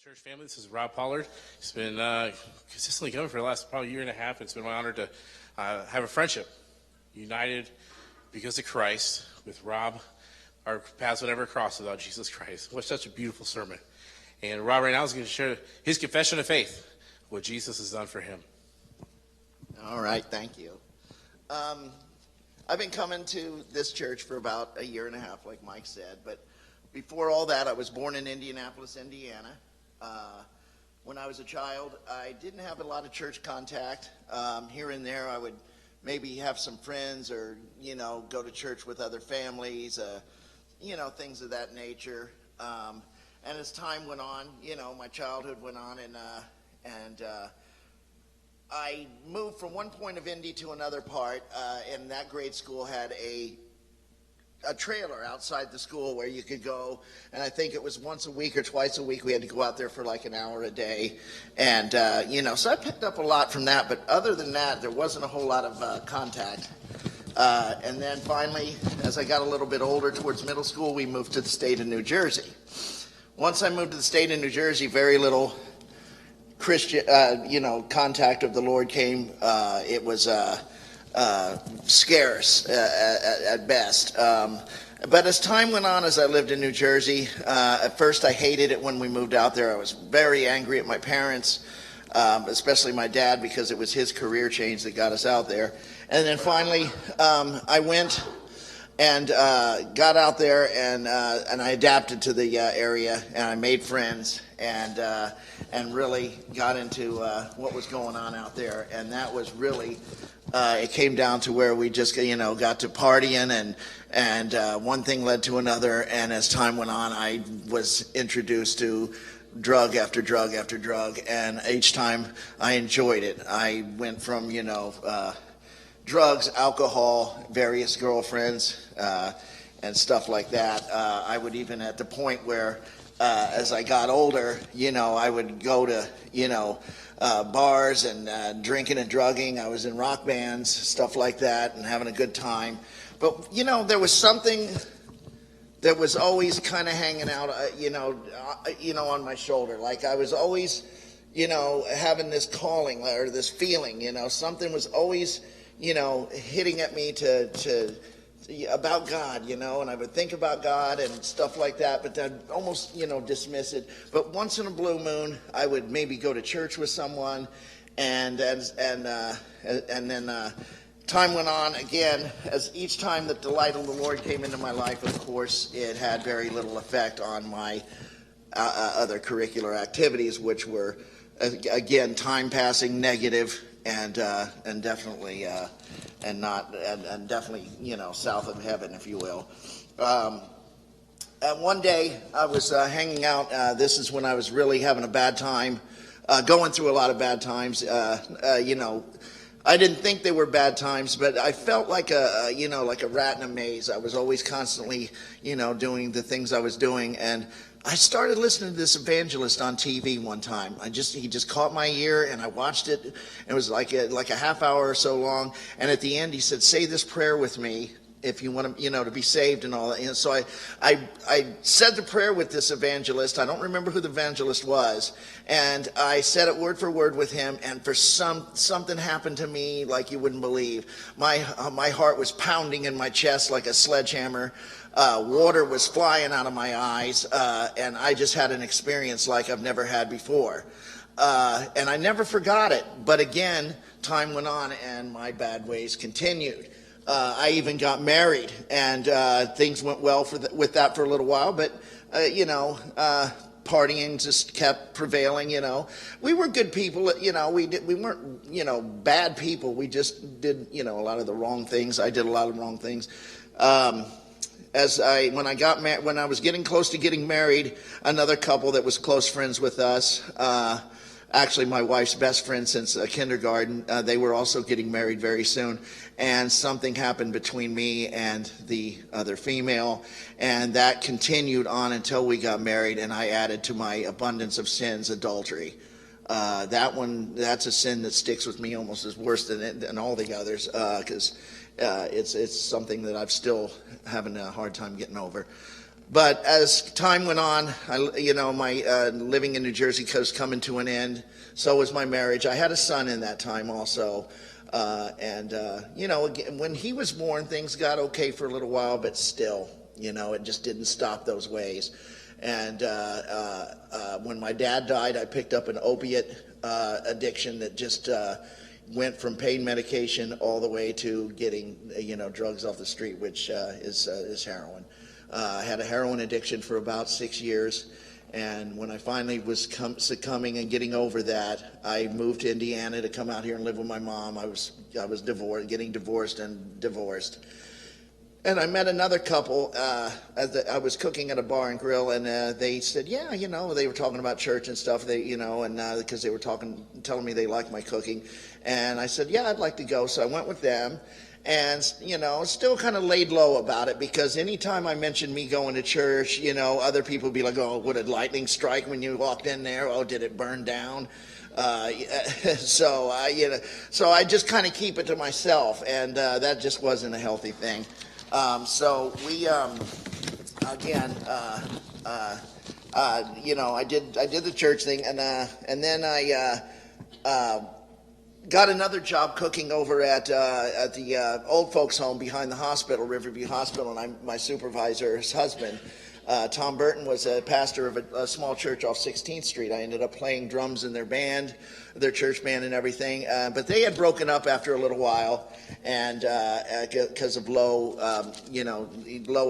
Church family, this is Rob Pollard. He's been consistently coming for the last probably year and a half. It's been my honor to have a friendship united because of Christ with Rob. Our paths would never cross without Jesus Christ. What such a beautiful sermon. And Rob right now is going to share his confession of faith, what Jesus has done for him. All right, thank you. I've been coming to this church for about a year and a half, like Mike said, but before all that, I was born in Indianapolis, Indiana. When I was a child, I didn't have a lot of church contact. Here and there, I would maybe have some friends or, go to church with other families, things of that nature. And as time went on, my childhood went on, and I moved from one point of Indy to another part, and that grade school had a trailer outside the school where you could go, and I think it was once a week or twice a week we had to go out there for like an hour a day, and so I picked up a lot from that, but other than that there wasn't a whole lot of contact. And then finally, as I got a little bit older towards middle school, we moved to the state of New Jersey. Once I moved to the state of New Jersey, very little Christian contact of the Lord came. It was scarce at best. But as time went on, as I lived in New Jersey, at first I hated it when we moved out there. I was very angry at my parents, especially my dad, because it was his career change that got us out there. And then finally, I went and got out there, and I adapted to the area, and I made friends, and really got into what was going on out there. And that was really it came down to where we just got to partying, and one thing led to another, and as time went on, I was introduced to drug after drug after drug, and each time I enjoyed it. I went from drugs, alcohol, various girlfriends, and stuff like that. I would even, at the point where as I got older, I would go to bars and drinking and drugging. I was in rock bands, stuff like that, and having a good time. But there was something that was always kind of hanging out, on my shoulder. Like I was always, having this calling or this feeling. Something was always, hitting at me to about God, and I would think about God and stuff like that, but I'd almost, dismiss it. But once in a blue moon, I would maybe go to church with someone, and then time went on again. As each time that the light of the Lord came into my life, of course, it had very little effect on my other curricular activities, which were again time passing, negative, and definitely and definitely south of heaven, if you will. And one day I was hanging out. This is when I was really having a bad time, going through a lot of bad times. I didn't think they were bad times, but I felt like like a rat in a maze. I was always constantly, doing the things I was doing, and I started listening to this evangelist on TV one time. He just caught my ear, and I watched it. It was like a half hour or so long, and at the end he said, "Say this prayer with me if you want to, to be saved," and all that. So I said the prayer with this evangelist. I don't remember who the evangelist was, and I said it word for word with him. And for something happened to me like you wouldn't believe. My heart was pounding in my chest like a sledgehammer. Water was flying out of my eyes, and I just had an experience like I've never had before. And I never forgot it. But again, time went on, and my bad ways continued. I even got married, and things went well with that for a little while. But partying just kept prevailing. We were good people. We weren't bad people. We just did a lot of the wrong things. I did a lot of wrong things. When I was getting close to getting married, another couple that was close friends with us, actually my wife's best friend since kindergarten, they were also getting married very soon, and something happened between me and the other female, and that continued on until we got married, and I added to my abundance of sins adultery. That's a sin that sticks with me almost as worse than all the others, because it's something that I'm still having a hard time getting over. But as time went on, my living in New Jersey was coming to an end. So was my marriage. I had a son in that time also. When he was born, things got okay for a little while, but still, it just didn't stop those ways. And when my dad died, I picked up an opiate addiction that just went from pain medication all the way to getting, drugs off the street, which is heroin. I had a heroin addiction for about 6 years, and when I finally was succumbing and getting over that, I moved to Indiana to come out here and live with my mom. I was divorced, getting divorced, and I met another couple. I was cooking at a bar and grill, and they said, "Yeah, they were talking about church and stuff. Because they were telling me they liked my cooking, and I said, "Yeah, I'd like to go." So I went with them. And, still kind of laid low about it, because anytime I mentioned me going to church, other people would be like, "Oh, what did lightning strike when you walked in there? Oh, did it burn down?" So I just kind of keep it to myself, and that just wasn't a healthy thing. So we, again, I did the church thing, and then I got another job cooking over at the old folks home behind the hospital, Riverview Hospital, and my supervisor's husband, Tom Burton, was a pastor of a small church off 16th Street. I ended up playing drums in their band, their church band and everything, but they had broken up after a little while, and because of low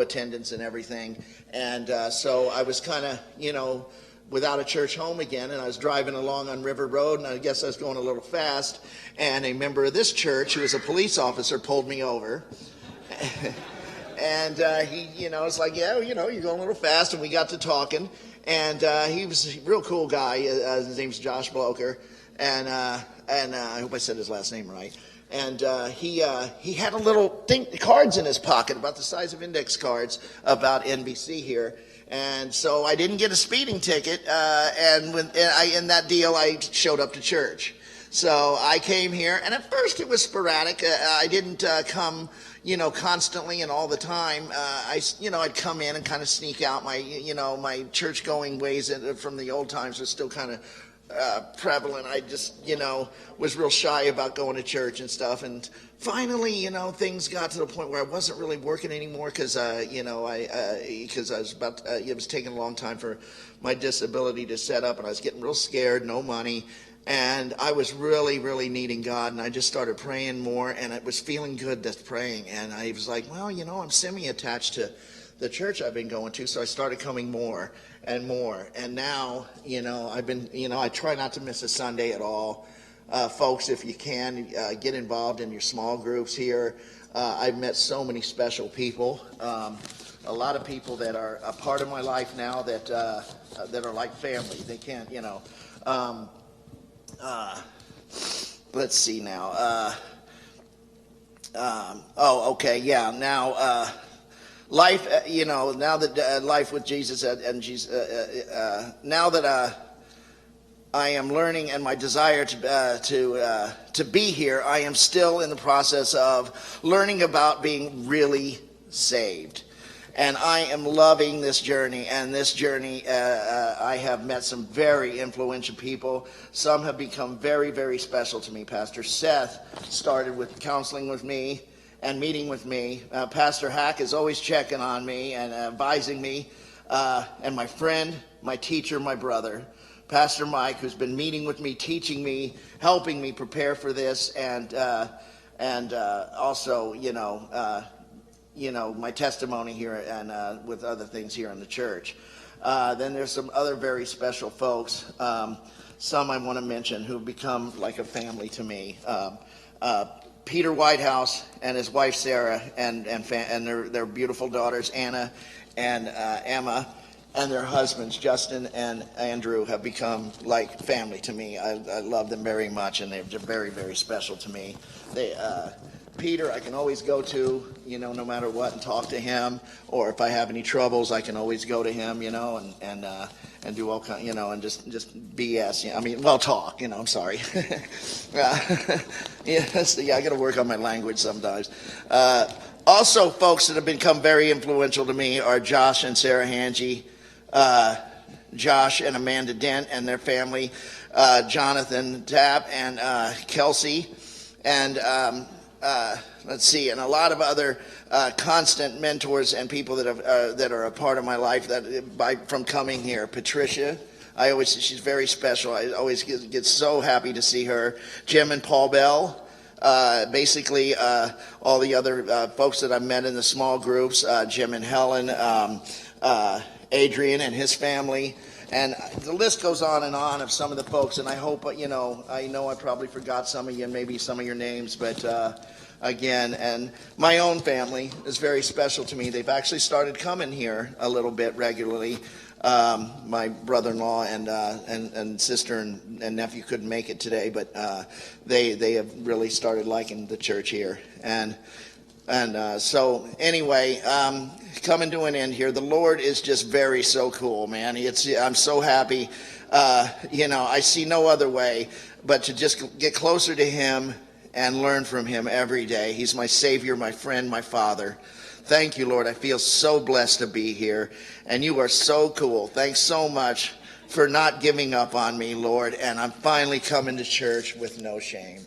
attendance and everything, and so I was kind of, without a church home again, and I was driving along on River Road, and I guess I was going a little fast, and a member of this church, who was a police officer, pulled me over. And he, was like, "Yeah, you're going a little fast," and we got to talking, and he was a real cool guy. His name's Josh Bloker, and I hope I said his last name right. And he had a little cards in his pocket about the size of index cards about NBC here. And so I didn't get a speeding ticket, and in that deal, I showed up to church. So I came here, and at first it was sporadic. I didn't come, constantly and all the time. I'd come in and kind of sneak out. My church-going ways from the old times was still kind of prevalent. I just, was real shy about going to church and stuff. And finally, things got to the point where I wasn't really working anymore, because, it was taking a long time for my disability to set up, and I was getting real scared, no money. And I was really, really needing God, and I just started praying more, and it was feeling good just praying. And I was like, well, I'm semi-attached to the church I've been going to, so I started coming more and more. And now, I've been, I try not to miss a Sunday at all. Folks, if you can, get involved in your small groups here. I've met so many special people. A lot of people that are a part of my life now that are like family. They can't, let's see now. Okay, yeah. Now, life, now that life with Jesus and Jesus, now that I am learning, and my desire to be here, I am still in the process of learning about being really saved. And I am loving this journey, and this journey, I have met some very influential people. Some have become very, very special to me. Pastor Seth started with counseling with me and meeting with me. Pastor Hack is always checking on me and advising me. And my friend, my teacher, my brother, Pastor Mike, who's been meeting with me, teaching me, helping me prepare for this, and also, my testimony here and with other things here in the church. Then there's some other very special folks, some I want to mention, who've become like a family to me. Peter Whitehouse and his wife Sarah and their beautiful daughters Anna and Emma, and their husbands Justin and Andrew have become like family to me. I love them very much, and they're very, very special to me. Peter, I can always go to, no matter what, and talk to him. Or if I have any troubles, I can always go to him, and do all kind, and just BS. Talk. I'm sorry. I got to work on my language sometimes. Also, folks that have become very influential to me are Josh and Sarah Hange, Josh and Amanda Dent and their family, Jonathan Tapp and Kelsey, and let's see, and a lot of other constant mentors and people that are a part of my life from coming here. Patricia, she's very special. I always get so happy to see her. Jim and Paul Bell, basically all the other folks that I've met in the small groups, Jim and Helen, Adrian and his family, and the list goes on and on of some of the folks, and I hope, I know I probably forgot some of you and maybe some of your names, but again, and my own family is very special to me. They've actually started coming here a little bit regularly. My brother-in-law and sister and nephew couldn't make it today, but they have really started liking the church here. And so anyway, coming to an end here, the Lord is just so cool, man. I'm so happy. I see no other way but to just get closer to Him and learn from Him every day. He's my Savior, my friend, my Father. Thank you, Lord. I feel so blessed to be here, and you are so cool. Thanks so much for not giving up on me, Lord, and I'm finally coming to church with no shame.